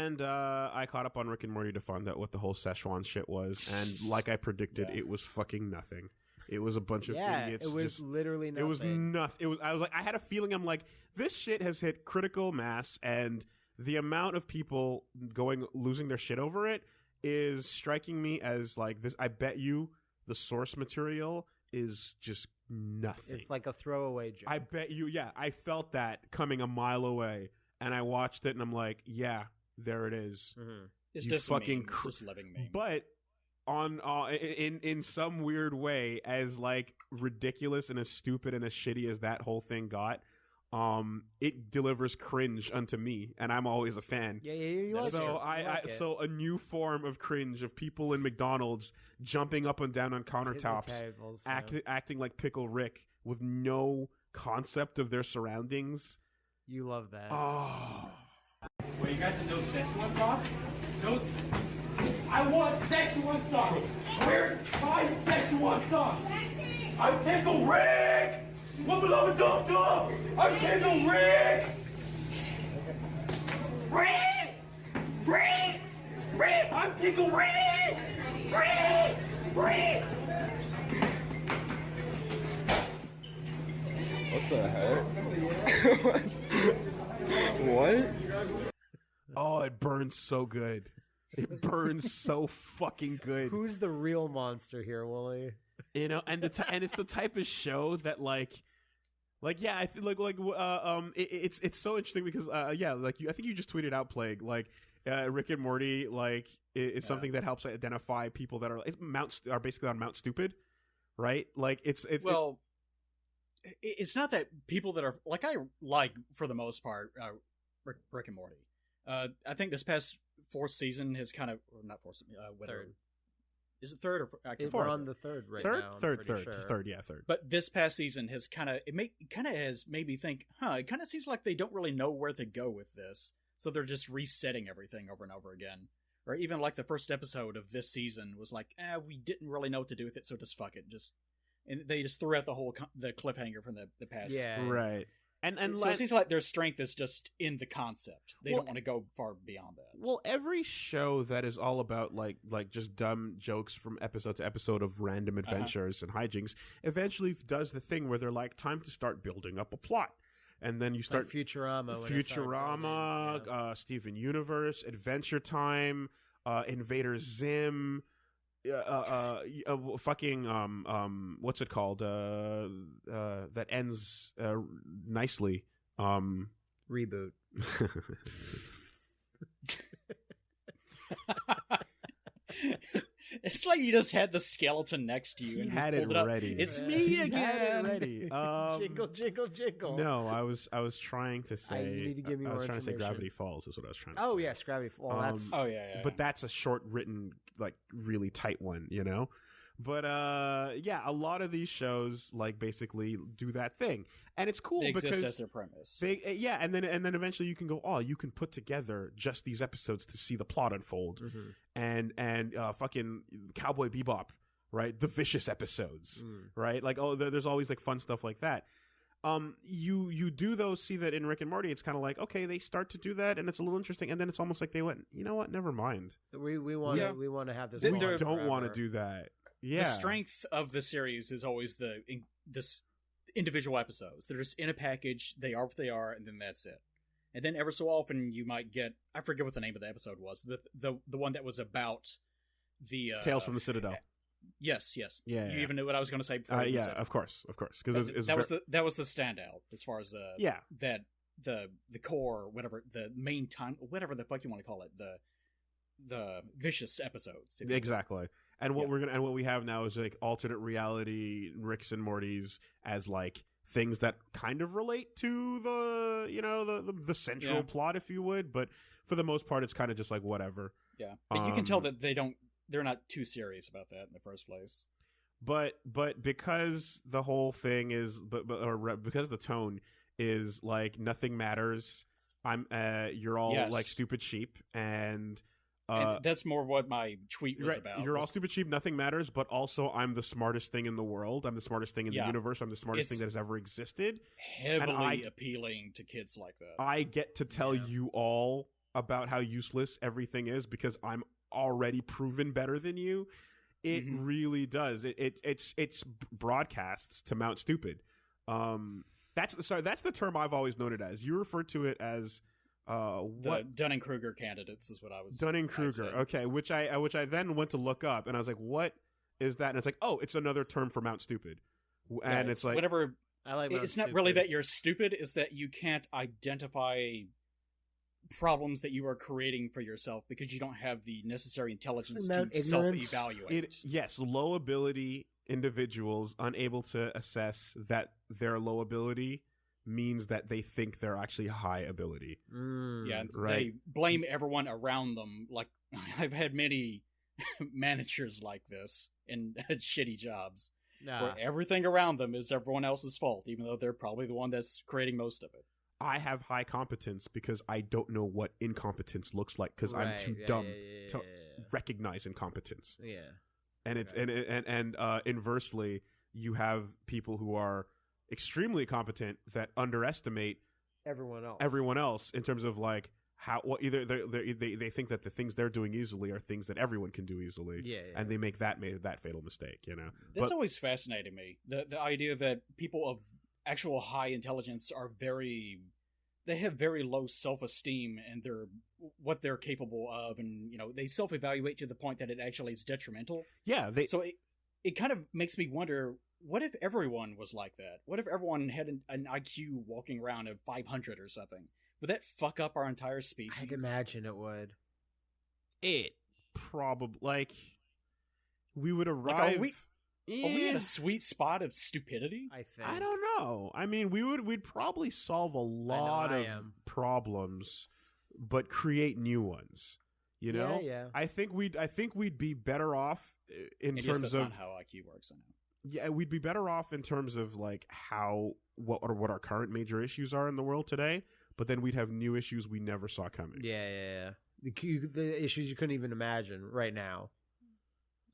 And I caught up on Rick and Morty to find out what the whole Szechuan shit was, and like I predicted, it was fucking nothing. It was a bunch of idiots. It was literally nothing. It was nothing. I was like, I had a feeling. I'm like, this shit has hit critical mass, and the amount of people losing their shit over it is striking me as like this. I bet you the source material is just nothing. It's like a throwaway joke. I bet you. Yeah, I felt that coming a mile away, and I watched it, and I'm like, yeah, there it is. Mm-hmm. It's just fucking just living meme. But on in some weird way, as like ridiculous and as stupid and as shitty as that whole thing got, it delivers cringe unto me, and I'm always a fan. Yeah, you like it. So a new form of cringe of people in McDonald's jumping up and down on countertops, acting like Pickle Rick with no concept of their surroundings. You love that. Oh. Wait, you guys have no Szechuan sauce? No. I want Szechuan sauce. Where's my Szechuan sauce? I'm Pickle Rick. What below dum dum? I'm Pickle Rick. Rick. I'm Pickle Rick. Rick. What the heck? What? Oh, it burns so good. It burns so fucking good. Who's the real monster here, Wooly? You know, and it's the type of show that like yeah, I feel it's so interesting because I think you just tweeted out Plague Rick and Morty is something that helps identify people that are basically on Mount Stupid, right? Like it's not that people that are I like for the most part Rick and Morty. I think this past fourth season has kind of not fourth, third. Is it third or we're on the third right now? Third. But this past season has has made me think, it kind of seems like they don't really know where to go with this, so they're just resetting everything over and over again. Or even like the first episode of this season was like, we didn't really know what to do with it, so just fuck it, and they just threw out the cliffhanger from the past. Yeah, right. And so it seems like their strength is just in the concept. They don't want to go far beyond that. Well, every show that is all about like just dumb jokes from episode to episode of random adventures and hijinks eventually does the thing where they're like, time to start building up a plot. And then you start like Futurama, Steven Universe, Adventure Time, Invader Zim, fucking what's it called? That ends nicely. Reboot. It's like you just had the skeleton next to you. He and had it ready. It's me again. He had it ready. Jingle. No, I was trying to say. You need to give me more I was trying to say information. Gravity Falls is what I was trying to say. Oh yes, Gravity Falls. But that's a short written, really tight one, you know. But a lot of these shows basically do that thing, and it's cool they because exist as their premise. And then eventually you can go, you can put together just these episodes to see the plot unfold, and fucking Cowboy Bebop, right? The vicious episodes, right? There's always fun stuff like that. You do though see that in Rick and Morty, it's kind of like, okay, they start to do that, and it's a little interesting, and then it's almost like they went, you know what? Never mind. We want to have this. We don't want to do that. Yeah. The strength of the series is always this individual episodes. They're just in a package. They are what they are, and then that's it. And then ever so often you might get, I forget what the name of the episode was, the one that was about the Tales from the Citadel. Yes. Yeah. You even knew what I was going to say. Yeah, of course. Because that was the standout as far as the core, whatever the main time, whatever the fuck you want to call it, the vicious episodes. Exactly. And what we have now is alternate reality Ricks and Mortys as things that kind of relate to the central plot, if you would, but for the most part it's kind of just whatever. Yeah. But you can tell that they're not too serious about that in the first place. But because the whole thing is because the tone is nothing matters. You're all stupid sheep, and that's more what my tweet was about. You're all stupid sheep, nothing matters, but also I'm the smartest thing in the world. I'm the smartest thing in the universe. I'm the smartest thing that has ever existed. Heavily appealing to kids like that. I get to tell you all about how useless everything is because I'm already proven better than you. It really does. It's broadcasts to Mount Stupid. That's the term I've always known it as. You refer to it as what? The dunning-kruger candidates is what I was. Dunning-kruger. Okay, which I then went to look up, and I was like, what is that? And it's like, oh, it's another term for Mount Stupid. And it's like whatever. I like. It's not really that you're stupid; it's that you can't identify problems that you are creating for yourself because you don't have the necessary intelligence to self-evaluate. Yes, low ability individuals unable to assess that their low ability means that they think they're actually high ability. Yeah, right. They blame everyone around them. Like, I've had many managers like this in shitty jobs where everything around them is everyone else's fault, even though they're probably the one that's creating most of it. I have high competence because I don't know what incompetence looks like because I'm too dumb to recognize incompetence. Yeah. And it's and inversely, you have people who are extremely competent that underestimate everyone else in terms of like either they think that the things they're doing easily are things that everyone can do easily, and they make that fatal mistake. That's always fascinated me. The idea that people of actual high intelligence they have very low self-esteem and what they're capable of, and they self-evaluate to the point that it actually is detrimental. So it kind of makes me wonder, what if everyone was like that? What if everyone had an IQ walking around of 500 or something? Would that fuck up our entire species? I can imagine it would. It probably, we would arrive. Are we in a sweet spot of stupidity? I think. I don't know. I mean, we'd probably solve a lot of problems, but create new ones. Yeah. I think we'd be better off in terms that's of not how IQ works. I know. Yeah, we'd be better off in terms of like what our current major issues are in the world today. But then we'd have new issues we never saw coming. Yeah. The issues you couldn't even imagine right now.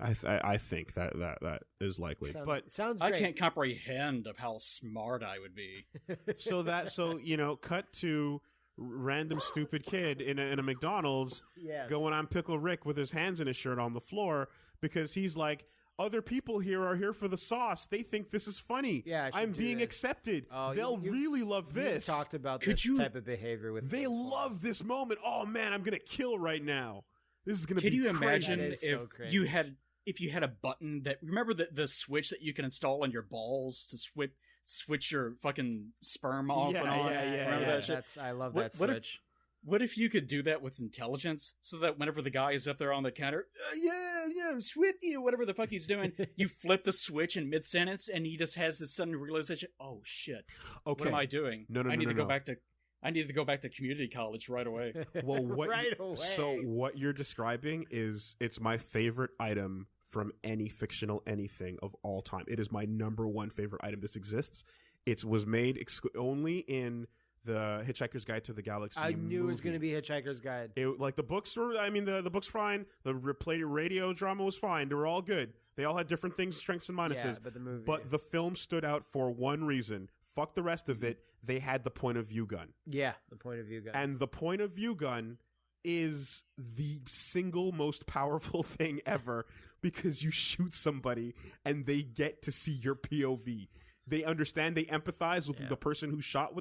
I think that is likely, sounds great. I can't comprehend of how smart I would be. Cut to random stupid kid in a McDonald's going on Pickle Rick with his hands in his shirt on the floor because he's like, other people here are here for the sauce. They think this is funny. Yeah, I'm being accepted. They'll really love this. You talked about this type of behavior with. They love this moment. Oh man, I'm gonna kill right now. This is gonna be. Can you crazy. imagine if you had a button that, remember the switch that you can install on your balls to switch your fucking sperm off and on? Remember that shit? I love that switch. What if you could do that with intelligence, so that whenever the guy is up there on the counter, Swifty, or whatever the fuck he's doing, you flip the switch in mid-sentence, and he just has this sudden realization, oh shit, what am I doing? I need to go back to community college right away. Well, right away. So what you're describing it's my favorite item from any fictional anything of all time. It is my number one favorite item. This exists. It was made only in the Hitchhiker's Guide to the Galaxy. I knew it was going to be Hitchhiker's Guide. The books were. I mean, the books were fine. The radio drama was fine. They were all good. They all had different things, strengths and minuses. But the film stood out for one reason. Fuck the rest of it. They had the point of view gun. Yeah, the point of view gun. And the point of view gun is the single most powerful thing ever because you shoot somebody and they get to see your POV. They understand, they empathize with the person who shot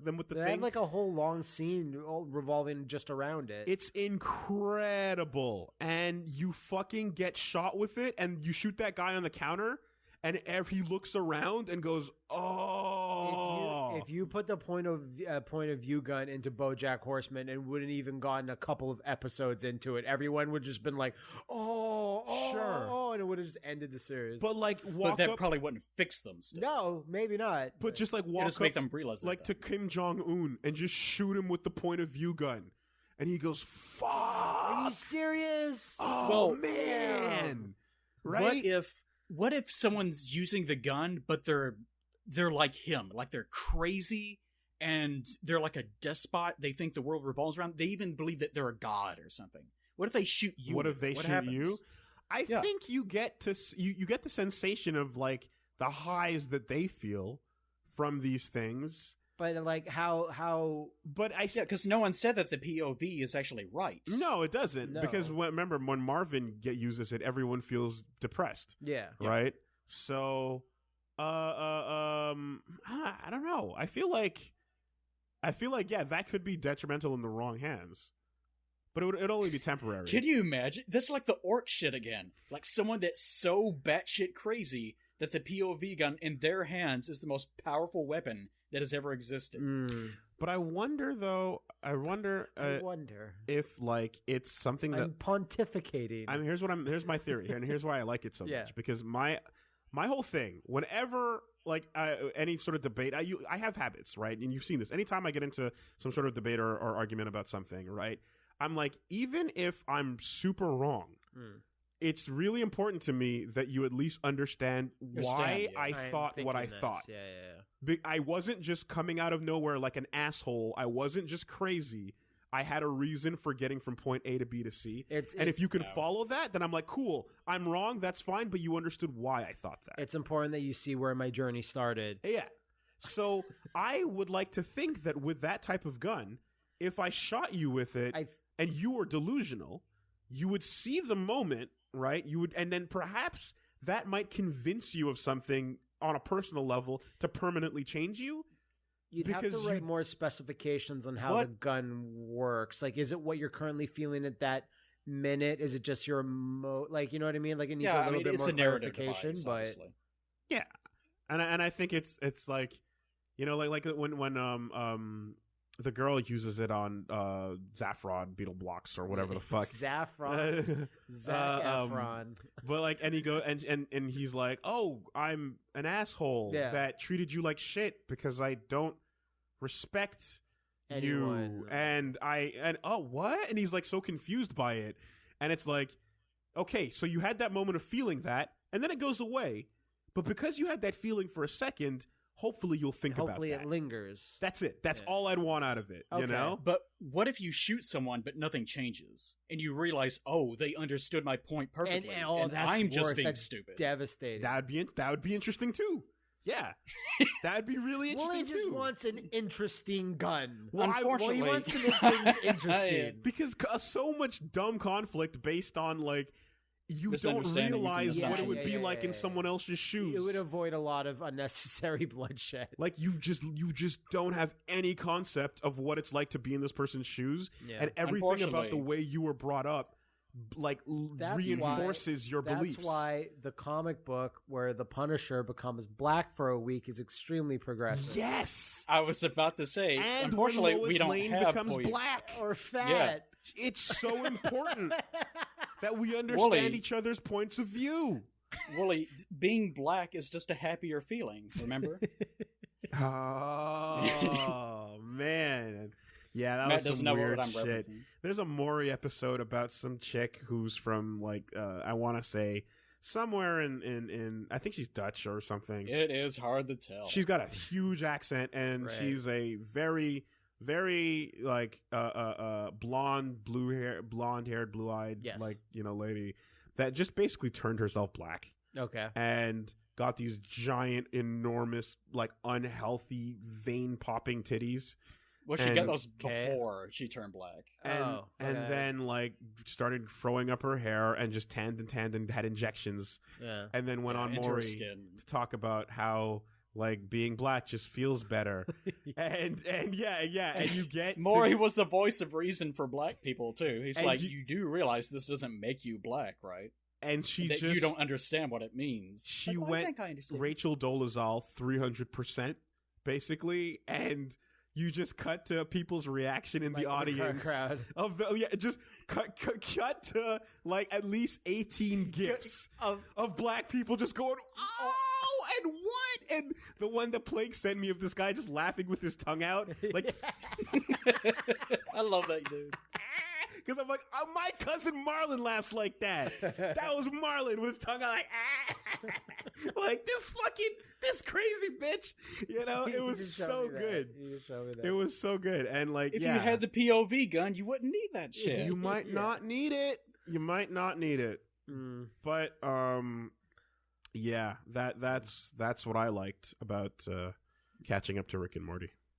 them with the thing. They have like a whole long scene all revolving just around it. It's incredible. And you fucking get shot with it and you shoot that guy on the counter and he looks around and goes, oh. If you put the point of view gun into BoJack Horseman and wouldn't even gotten a couple of episodes into it, everyone would just been like, sure, and it would have just ended the series. But probably wouldn't fix them still. No, maybe not. But just like walk up, make them realize that, like to Kim Jong-un and just shoot him with the point of view gun. And he goes, fuck. Are you serious? Oh, man. Right? What if someone's using the gun, but they're like him, like they're crazy and they're like a despot. They think the world revolves around. They even believe that they're a god or something. What if they shoot you? What if they shoot you? I think you get to you get the sensation of like the highs that they feel from these things, But like how But because no one said that the POV is actually right. No, it doesn't. No. Because remember, when Marvin uses it, everyone feels depressed, yeah. right? So, I don't know. I feel like, yeah, that could be detrimental in the wrong hands, but it'd only be temporary. Can you imagine? That's like the orc shit again. Like someone that's so batshit crazy that the POV gun in their hands is the most powerful weapon that has ever existed. But I wonder, though. I wonder if like it's something that I'm pontificating. Here's my theory, and here's why I like it so Yeah. much. Because my whole thing, whenever like any sort of debate, I have habits, right? And you've seen this. Anytime I get into some sort of debate or argument about something, right? I'm like, even if I'm super wrong, it's really important to me that you at least understand why I thought what I thought. Yeah. I wasn't just coming out of nowhere like an asshole. I wasn't just crazy. I had a reason for getting from point A to B to C. And if you can follow that, then I'm like, cool. I'm wrong. That's fine. But you understood why I thought that. It's important that you see where my journey started. Yeah. So I would like to think that with that type of gun, if I shot you with it and you were delusional, you would see the moment, right? And then perhaps that might convince you of something on a personal level to permanently change you. You'd have to write more specifications on how the gun works. Like, is it what you're currently feeling at that minute? Is it just your like, you know what I mean? Like, it needs a little bit more clarification, device, but honestly. Yeah, and I think it's like, you know, like when the girl uses it on Zaphron Beetle Blocks or whatever the fuck. Zaphron. Zac Efron. But like, and he go and he's like, oh, I'm an asshole that treated you like shit because I don't respect you. And oh, what? And he's like so confused by it. And it's like, okay, so you had that moment of feeling that, and then it goes away. But because you had that feeling for a second, hopefully you'll think about that. Hopefully it lingers. That's it. That's all I'd want out of it, you know? But what if you shoot someone but nothing changes? And you realize, oh, they understood my point perfectly. And I'm just being stupid. Devastating. That would be interesting too. Yeah. That would be really interesting too. Well, he just wants an interesting gun. Well, unfortunately. He wants to make things interesting. Because so much dumb conflict based on like, you don't realize what it would be like in someone else's shoes. It would avoid a lot of unnecessary bloodshed. Like you just don't have any concept of what it's like to be in this person's shoes, and everything about the way you were brought up, like reinforces your beliefs. That's why the comic book where the Punisher becomes black for a week is extremely progressive. Yes, I was about to say. And unfortunately, when Lois we don't Lane have becomes black or fat. Yeah. It's so important that we understand each other's points of view. Wooly, being black is just a happier feeling, remember? Oh, man. Yeah, that Matt was some weird what I'm shit. referencing. There's a Morty episode about some chick who's from, like, I want to say, somewhere in I think she's Dutch or something. It is hard to tell. She's got a huge accent, and she's a very... very like blonde haired, blue eyed, like, you know, lady that just basically turned herself black. Okay. And got these giant, enormous, like unhealthy, vein popping titties. Well, she got those before she turned black. And then like started throwing up her hair and just tanned and had injections. Yeah. And then went on Morty to talk about how like being black just feels better. and you get Morty was the voice of reason for black people too. He's like, you do realize this doesn't make you black, right? And that you don't understand what it means. She went Rachel Dolezal 300%, basically, and you just cut to people's reaction in the audience crowd of just cut to like at least 18 gifs of black people just going, oh, and what? And the one that Plague sent me of this guy just laughing with his tongue out, like I love that dude. Because I'm like, oh, my cousin Marlon laughs like that. That was Marlon with his tongue out like, like this crazy bitch. You know, it was so good. It was so good. And like, if you had the POV gun, you wouldn't need that shit. You might not need it. You might not need it. But yeah, that's what I liked about catching up to Rick and Morty.